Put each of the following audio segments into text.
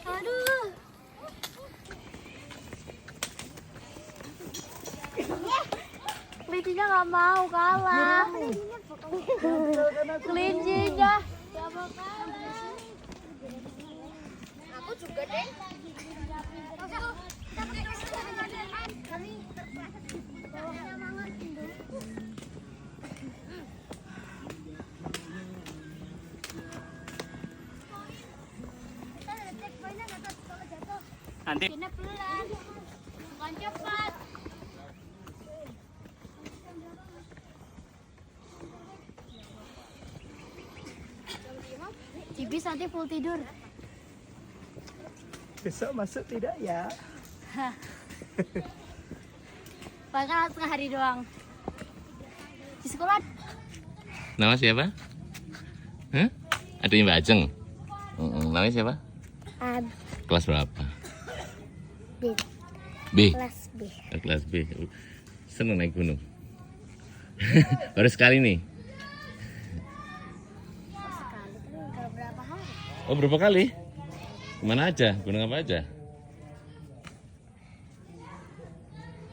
Aduh. Kelincinya nggak mau kalah. Kelincinya. Aku juga deh. Nanti. Pelan, bukan cepat. Cibis nanti full tidur. Besok masuk tidak ya? Bahkan setengah hari doang. Di sekolah. Nama siapa? Hah? Adiknya Mbak Ajeng. Namanya siapa? Ab. Kelas berapa? B. B. Kelas B. Kelas B. Seneng naik gunung. Baru sekali nih. Sekali tuh udah berapa hari? Oh, berapa kali? Kemana aja? Gunung apa aja?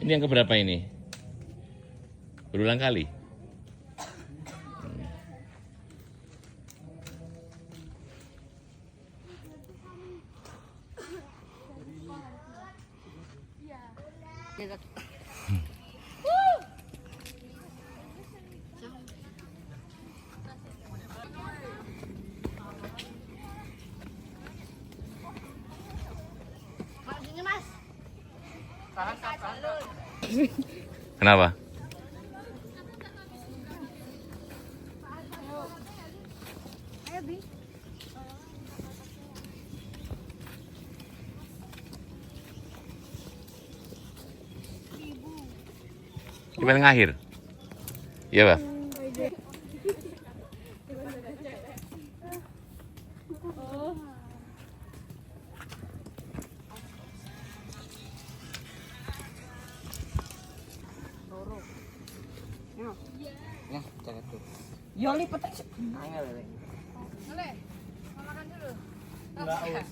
Ini yang keberapa ini? Berulang kali? Kenapa? Ayo, Bi. Gimana ngakhir? Iya, Pak. Ya, jangan tuh. Yoli petek. Ayo, Lele. Makan dulu. Enggak aus.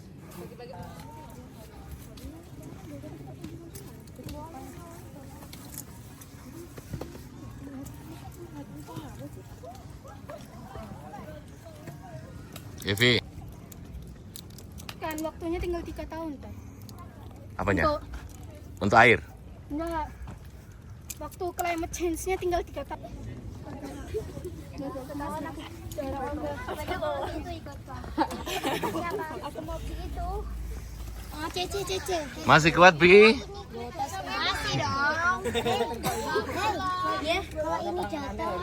Evi, Kan waktunya tinggal 3 tahun, Teh. apanya? Untuk air? Enggak. Waktu climate change-nya tinggal 3 tahun. Aku mau begitu. Oh, Cece. Masih kuat, Bi? Masih dong. Ya, kalau ini jatuh.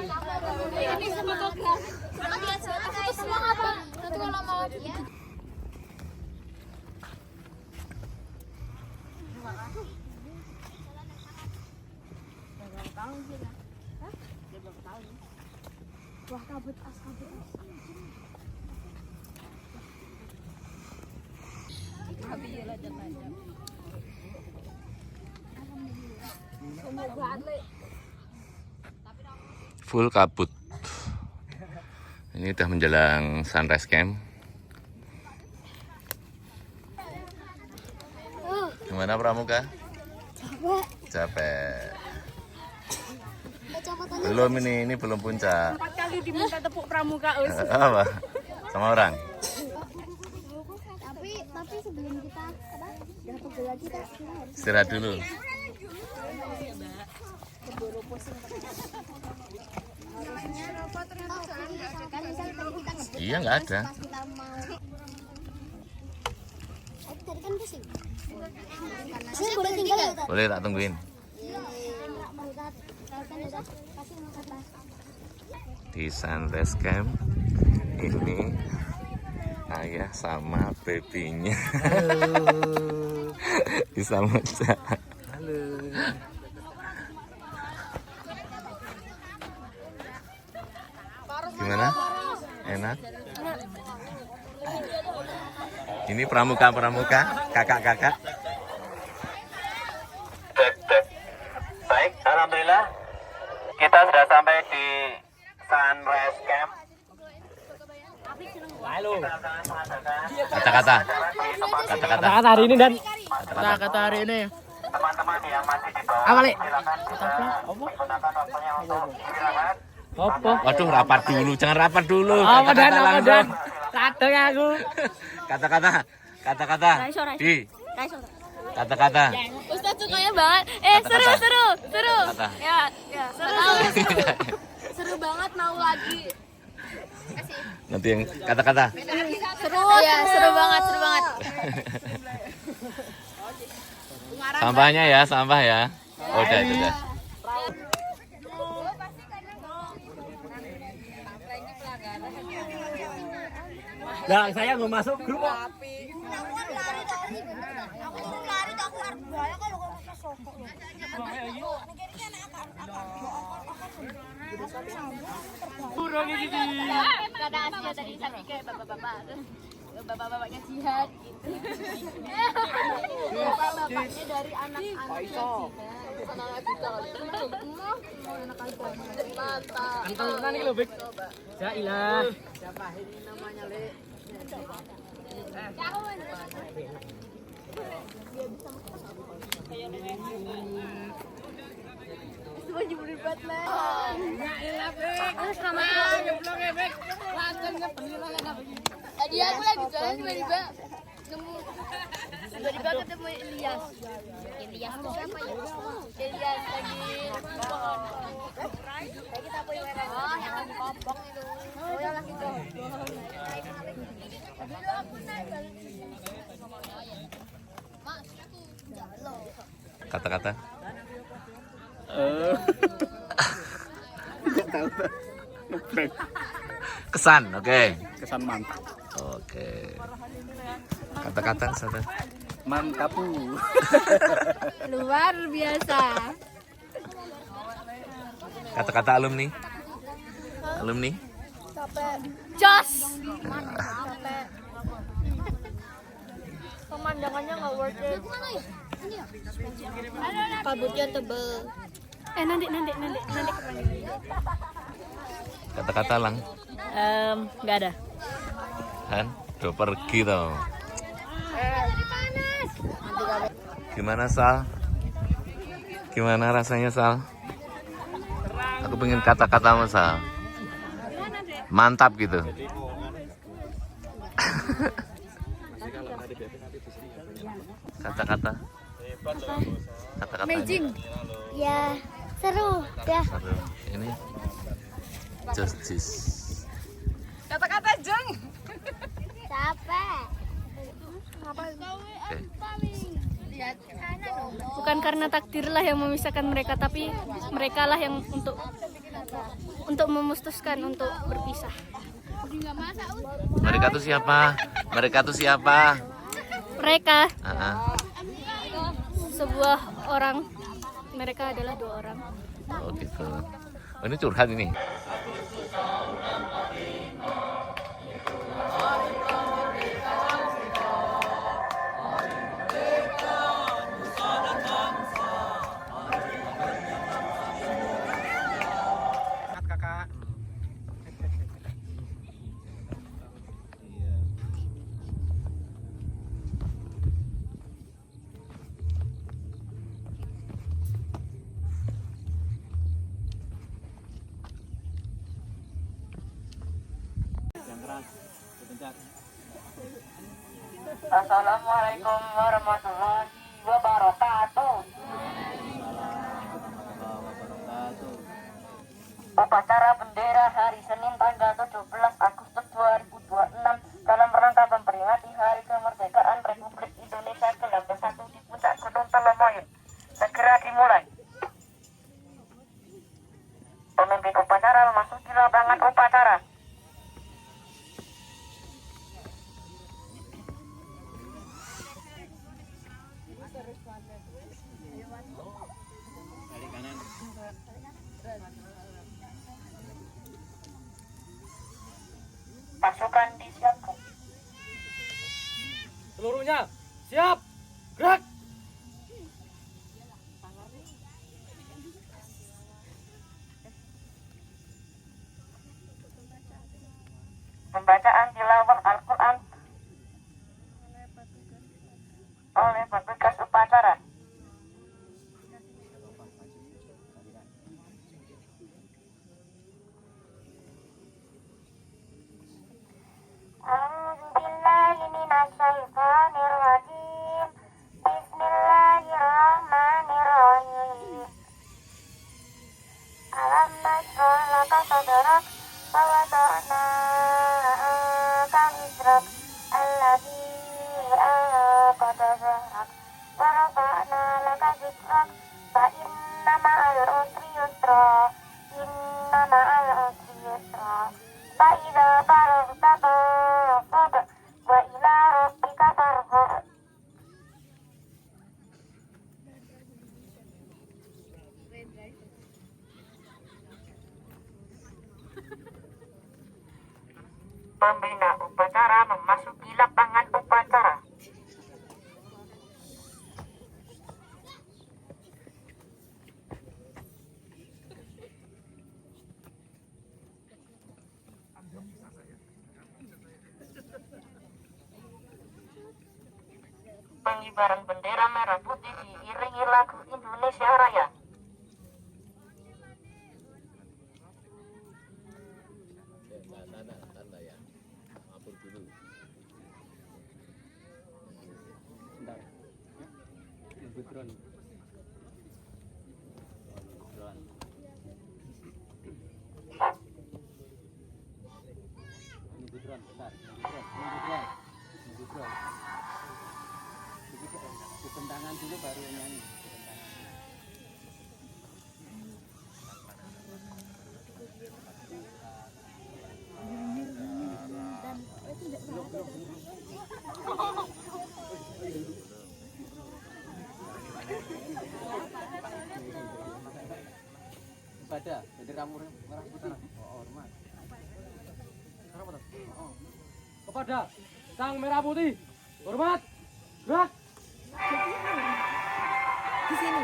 Ini sama program. Aku semua apa? Nanti kalau mau ya. Wah, kabut as. Full kabut. Ini udah menjelang sunrise camp. Gimana Pramuka? Capek. Belum ini belum puncak. 4 kali diminta tepuk pramuka, Us. Apa? Sama orang? Tapi sebelum kita jatuh lagi kita Istirahat dulu. Iya, nggak ada. Tadi kan pusing. Sini boleh tinggal ya? Boleh tak tungguin. Di sunrise camp ini ayah sama babynya di Samudra. Halo. Gimana? Enak? Ini pramuka-pramuka, kakak-kakak. Baik, alhamdulillah kita sudah sampai di Sunrise Camp. Kata-kata. Kata-kata hari ini dan Kata-kata hari ini. Teman-teman yang masih di bawah, Apa, Le? silakan gunakan waktunya untuk istirahat. Apa? Waduh, rapat dulu, jangan rapat dulu. Apa dan Kata-kata apa langsung. dan? Kadang aku. Kata-kata, kata-kata. Di. Kata-kata. Ustaz sukanya banget. Kata-kata. Seru. Kata. Ya, seru. Seru banget mau lagi. Nanti yang kata-kata. Seru. Iya, seru banget. Sampahnya ya, sampah ya. Oh, udah, itu udah. Nah, saya mau masuk grup. Kadang Asia tadi sampai kayak bapak-bapak terus bapak-bapaknya jihad gitu. Bapak-bapaknya dari anak-anak jihad. Anak-anak kita mantap. Antar nih lo, Bek. Ya ilah. Tadi aku lagi jalan tiba-tiba nemu ketemu Ilyas. Ilyas itu siapa ya? Ilyas lagi nemu pohon. Kayak kita punya yang lagi kopok itu. Oh yang lagi kopok. Dulu aku naik balik sini. Mas, aku jalan. Kata-kata. Kesan, oke. Kesan mantap. Oke. Kata-kata satu. Mantap. Luar biasa. Kata-kata alumni. Alumni. Jos. Pemandangannya nggak worth it. Kabutnya tebel. Nanti Kata-kata lang. Nggak ada. Kan? Udah pergi tau. Gimana Sal? Gimana rasanya Sal? Aku pengen kata-katamu Sal. Mantap gitu. Kata-kata. Kata-kata. Ya, seru. Ya. Ini justice. Kata-kata jeng. Capek. Oke. Bukan karena takdirlah yang memisahkan mereka, tapi merekalah yang untuk memutuskan untuk berpisah. Mereka tuh siapa? Mereka tuh siapa? Mereka Ah, sebuah orang, mereka adalah 2 orang. oh gitu. Oh, ini curhat ini. Kakak. Assalamualaikum warahmatullahi wabarakatuh. Upacara bendera hari Senin tanggal 17 Agustus 2026 dalam rangka memperingati Hari Kemerdekaan Republik Indonesia ke-81 di Puncak Gunung Telemoyun segera dimulai. Pemimpin upacara memasuki lapangan upacara. Pasukan disiapkan. Seluruhnya siap, gerak. Pembacaan tilawah Al-Quran oleh petugas upacara. A'udzubillahi minasyaitonirrajim. Bismillahirrahmanirrahim. Alam nashrah laka sadrak wa wada'na anka wizrak alladzi anqadha dhahrak wa rafa'na laka dhikrak fa inna ma'al usri yusra inna ma'al usri yusra fa idza faraghta fansab wa ila rabbika farghab. Pembina upacara memasuki lapangan upacara. Pengibaran bendera merah putih diiringi lagu Indonesia Raya. Tendangan dulu baru nyanyi. Pada bendera merah putih. Oh, hormat. Kepada sang merah putih, hormat, gerak. Di sini.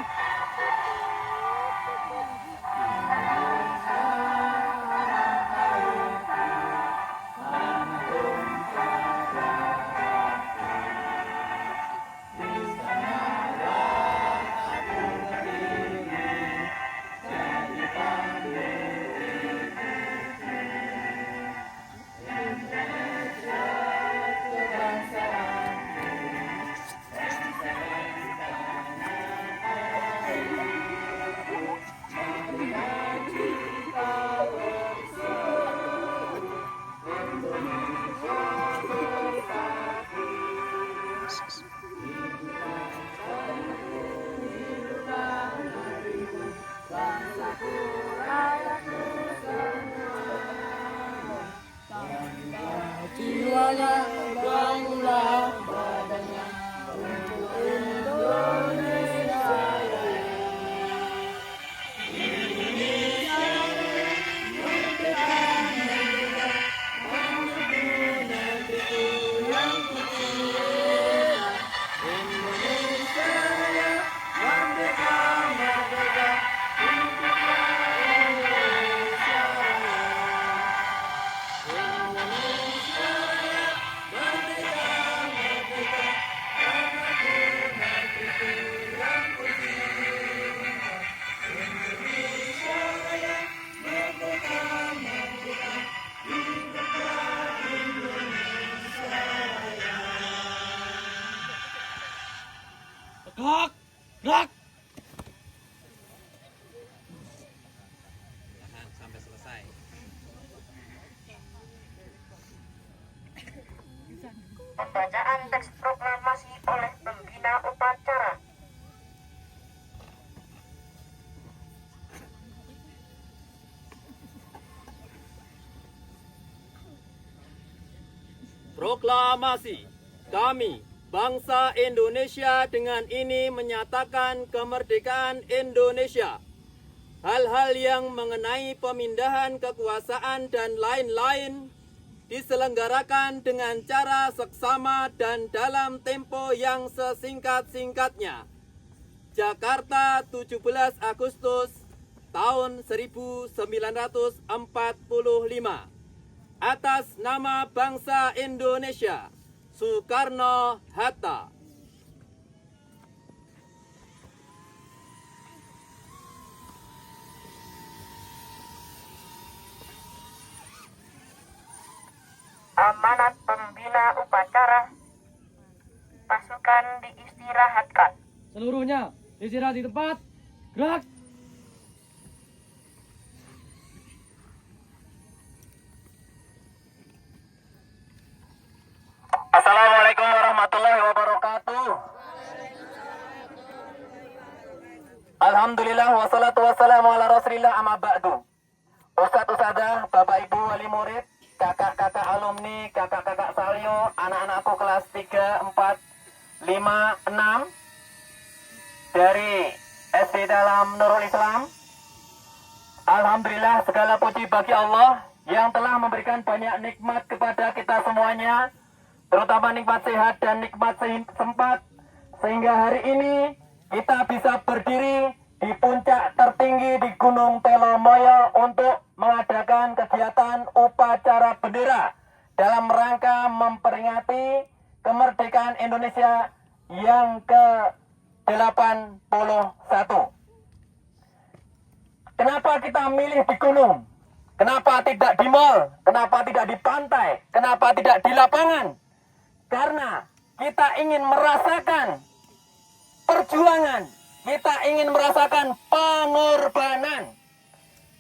Gerak, gerak. Sampai selesai. Pembacaan teks proklamasi oleh pembina upacara. Proklamasi. Kami, bangsa Indonesia, dengan ini menyatakan kemerdekaan Indonesia. Hal-hal yang mengenai pemindahan kekuasaan dan lain-lain diselenggarakan dengan cara seksama dan dalam tempo yang sesingkat-singkatnya. Jakarta, 17 Agustus tahun 1945. Atas nama bangsa Indonesia, Soekarno-Hatta. Amanat pembina upacara. Pasukan diistirahatkan. Seluruhnya istirahat di tempat. Gerak. Assalamualaikum warahmatullahi wabarakatuh. Alhamdulillah wassalatu wassalamu ala rasulillah amma ba'du. Ustadz Ustadzah, Bapak Ibu wali murid, kakak-kakak alumni, kakak-kakak salio, anak-anakku kelas 3, 4, 5, 6 dari SD Dalam Nurul Islam. Alhamdulillah segala puji bagi Allah yang telah memberikan banyak nikmat kepada kita semuanya, terutama nikmat sehat dan nikmat sempat, sehingga hari ini kita bisa berdiri di puncak tertinggi di Gunung Telomoyo untuk mengadakan kegiatan upacara bendera dalam rangka memperingati kemerdekaan Indonesia yang ke-81. Kenapa kita milih di gunung? Kenapa tidak di mall? Kenapa tidak di pantai? Kenapa tidak di lapangan? Karena kita ingin merasakan perjuangan, kita ingin merasakan pengorbanan.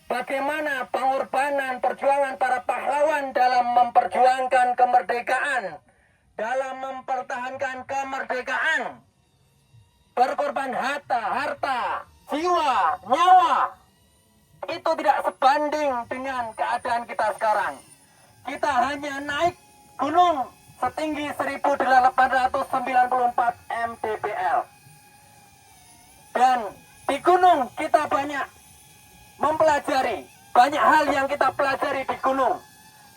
Bagaimana pengorbanan perjuangan para pahlawan dalam memperjuangkan kemerdekaan, dalam mempertahankan kemerdekaan, berkorban harta, jiwa, nyawa. Itu tidak sebanding dengan keadaan kita sekarang. Kita hanya naik gunung setinggi 1894 mdpl. Dan di gunung kita banyak mempelajari, banyak hal yang kita pelajari di gunung.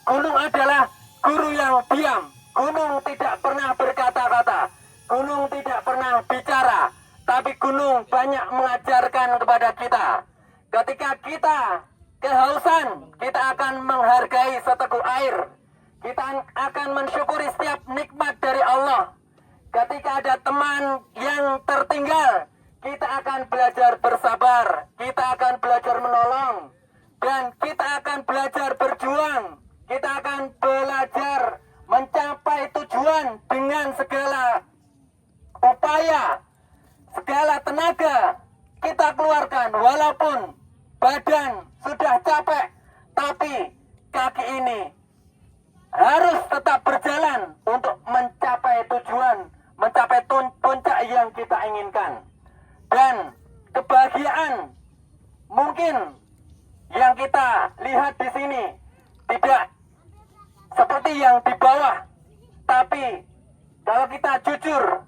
Gunung adalah guru yang diam. Gunung tidak pernah berkata-kata. Gunung tidak pernah bicara. Tapi gunung banyak mengajarkan kepada kita. Ketika kita kehausan, kita akan menghargai seteguk air. Kita akan mensyukuri setiap nikmat dari Allah. Ketika ada teman yang tertinggal, kita akan belajar bersabar, kita akan belajar menolong, dan kita akan belajar berjuang. Kita akan belajar mencapai tujuan dengan segala upaya, segala tenaga kita keluarkan. Walaupun badan sudah capek, tapi kaki ini harus tetap berjalan untuk mencapai tujuan, mencapai puncak yang kita inginkan. Dan kebahagiaan mungkin yang kita lihat di sini tidak seperti yang di bawah. Tapi kalau kita jujur,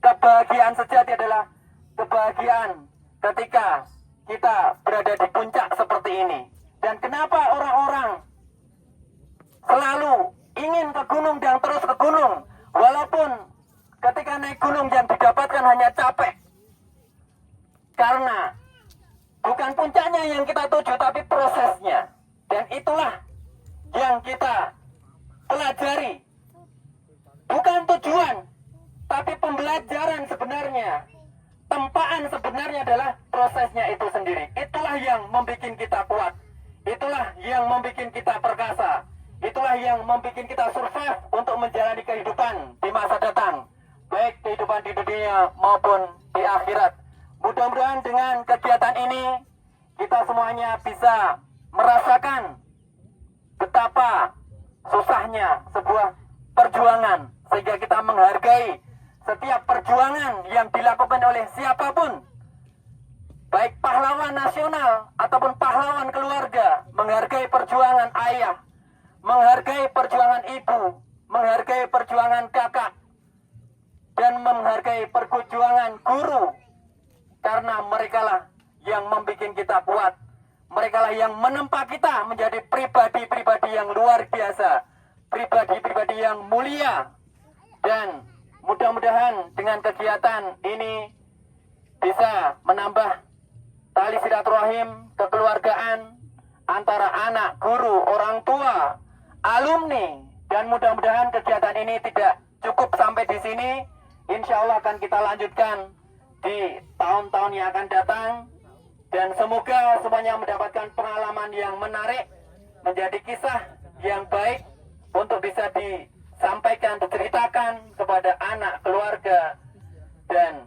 kebahagiaan sejati adalah kebahagiaan ketika kita berada di puncak seperti ini. Dan kenapa orang-orang selalu ingin ke gunung dan terus ke gunung, walaupun ketika naik gunung yang didapatkan hanya capek? Karena bukan puncaknya yang kita tuju, tapi prosesnya. Dan itulah yang kita pelajari. Bukan tujuan, tapi pembelajaran sebenarnya. Tempaan sebenarnya adalah prosesnya itu sendiri. Itulah yang membuat kita kuat. Itulah yang membuat kita perkasa. Itulah yang membuat kita survive untuk menjalani kehidupan di masa datang. Baik kehidupan di dunia maupun di akhirat. Mudah-mudahan dengan kegiatan ini kita semuanya bisa merasakan betapa susahnya sebuah perjuangan, sehingga kita menghargai setiap perjuangan yang dilakukan oleh siapapun, baik pahlawan nasional ataupun pahlawan keluarga. Menghargai perjuangan ayah, menghargai perjuangan ibu, menghargai perjuangan kakak, dan menghargai perjuangan guru. Karena merekalah yang membuat kita kuat. Merekalah yang menempa kita menjadi pribadi-pribadi yang luar biasa. pribadi-pribadi yang mulia, dan mudah-mudahan dengan kegiatan ini bisa menambah tali silaturahim kekeluargaan antara anak, guru, orang tua, alumni, dan mudah-mudahan kegiatan ini tidak cukup sampai di sini. Insya Allah akan kita lanjutkan di tahun-tahun yang akan datang, dan semoga semuanya mendapatkan pengalaman yang menarik, menjadi kisah yang baik untuk bisa disampaikan, diceritakan kepada anak, keluarga, dan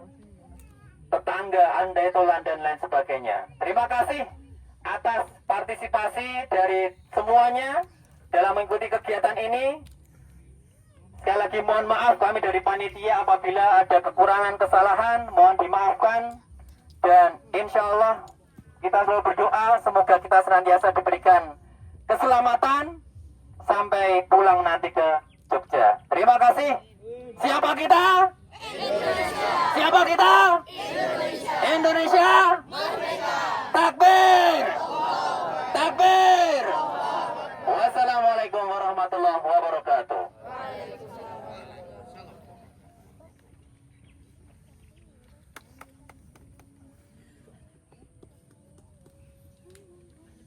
tetangga, andai tolan, dan lain sebagainya. Terima kasih atas partisipasi dari semuanya dalam mengikuti kegiatan ini. Sekali lagi mohon maaf kami dari panitia apabila ada kekurangan, kesalahan, mohon dimaafkan. Dan insya Allah kita selalu berdoa semoga kita senantiasa diberikan keselamatan sampai pulang nanti ke Jogja. Terima kasih. Siapa kita? Indonesia. Siapa kita? Indonesia. Indonesia. Merdeka. Takbir. Takbir. Wassalamualaikum warahmatullahi wabarakatuh.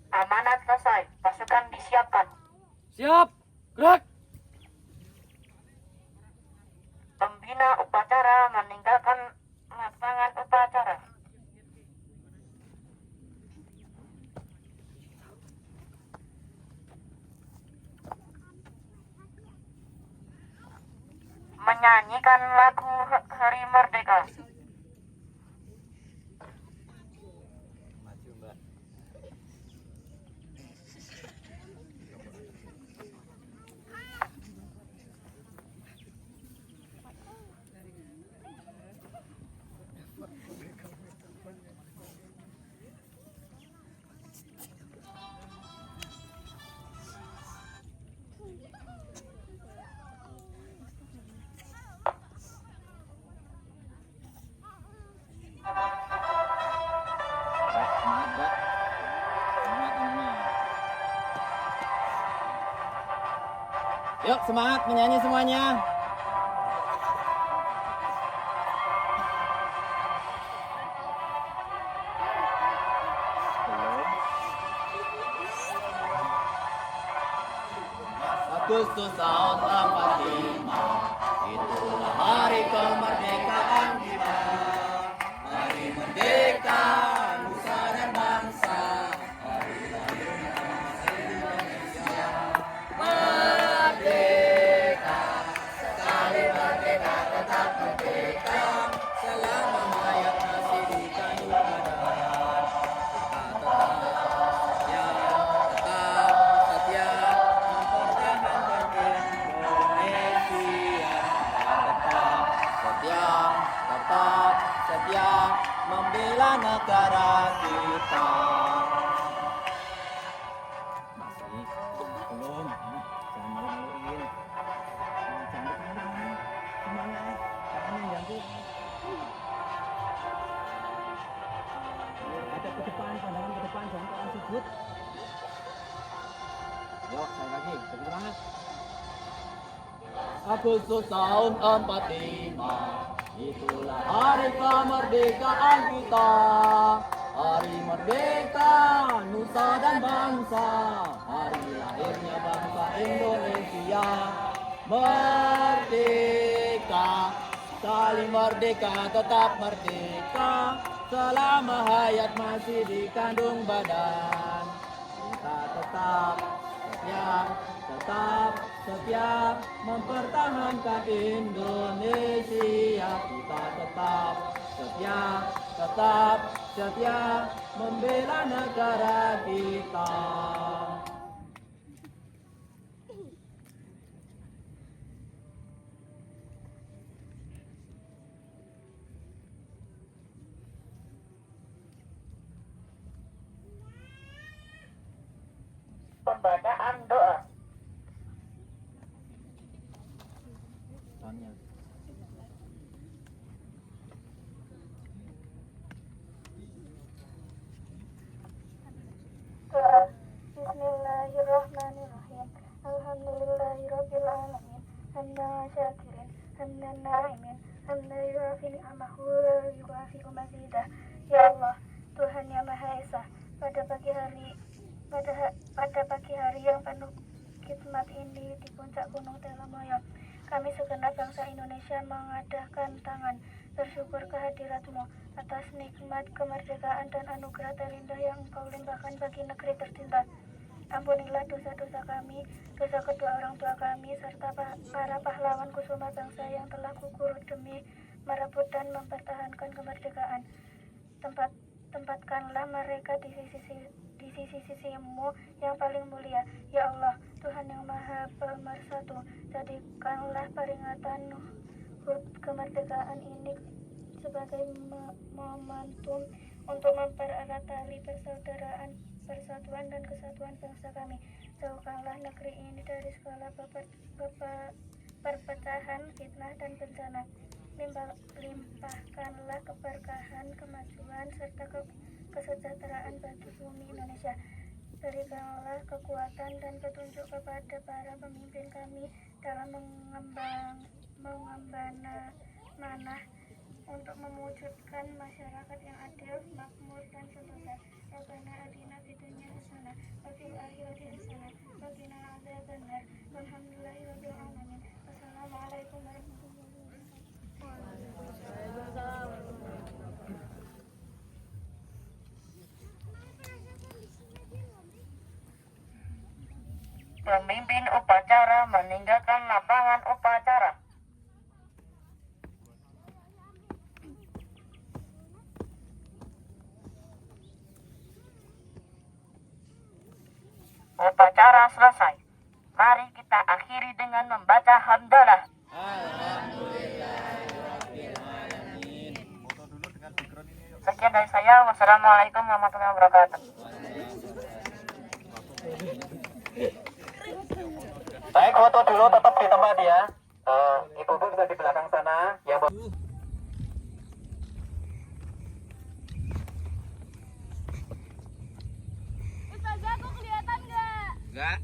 Amanat selesai, pasukan disiapkan. Siap. Gerak. Pembina upacara meninggalkan lapangan upacara. Menyanyikan lagu Hari Merdeka. Yuk semangat menyanyi semuanya. Agustus tahun 45, itulah hari kemerdekaan kita. Hari merdeka, nusa dan bangsa. Hari lahirnya Indonesia. Merdeka, sekali merdeka tetap merdeka. Selama hayat masih di kandung badan, tetap setia mempertahankan Indonesia. Tetap setia membela negara kita. Masih belum, jangan malu-maluin. Jangan malu-maluin. Semangat, jangan mengganggu. Ada ke depan, pandangan ke depan, jangan ke sudut. Yuk, saya lagi, lebih semangat. Agustus tahun 45, itulah hari kemerdekaan kita. Hari merdeka, nusa dan bangsa. Hari lahirnya bangsa Indonesia. Merdeka, sekali merdeka tetap merdeka. Selama hayat masih di kandung badan, kita tetap setia mempertahankan Indonesia. Kita tetap setia membela negara kita. Pembacaan doa. Bismillahirrahmanirrahim. Alhamdulillahirabbil minan na'imin hamdan yuafi ni'amahu wa yuafi mazidah. Ya Allah, Tuhan yang Maha Esa, pada pagi hari yang penuh khidmat ini di puncak Gunung Telomoyo, kami segenap bangsa Indonesia mengadahkan tangan bersyukur kehadirat-Mu atas nikmat kemerdekaan dan anugerah terindah yang Engkau limpahkan bagi negeri tercinta. Ampunilah dosa-dosa kami, dosa kedua orang tua kami, serta para pahlawan kusuma bangsa yang telah gugur demi merebut dan mempertahankan kemerdekaan. Tempatkanlah mereka di sisi-sisi-Mu yang paling mulia. Ya Allah, Tuhan yang Maha Pemersatu, jadikanlah peringatan HUT kemerdekaan ini sebagai momentum untuk mempererat tali persaudaraan, persatuan dan kesatuan bangsa kami. Jauhkanlah negeri ini dari segala perpecahan, fitnah dan bencana. Limpahkanlah keberkahan, kemajuan serta kesejahteraan bagi bumi Indonesia. Berikanlah kekuatan dan petunjuk kepada para pemimpin kami dalam mengembangkan manah untuk mewujudkan masyarakat yang adil, makmur dan sentosa. Rabbana atina fid dunya hasanah wa fil akhirati hasanah wa qina adzabannar. Walhamdulillahirabbil alamin. Wassalamualaikum warahmatullahi wabarakatuh. Pemimpin upacara meninggalkan lapangan upacara. Upacara selesai. Mari kita akhiri dengan membaca hamdalah. Sekian dari saya. Wassalamualaikum warahmatullahi wabarakatuh. Baik, foto dulu tetap di tempat ya. Ibu-ibu bisa di belakang sana. Yang Ustazah, aku kelihatan nggak? Enggak.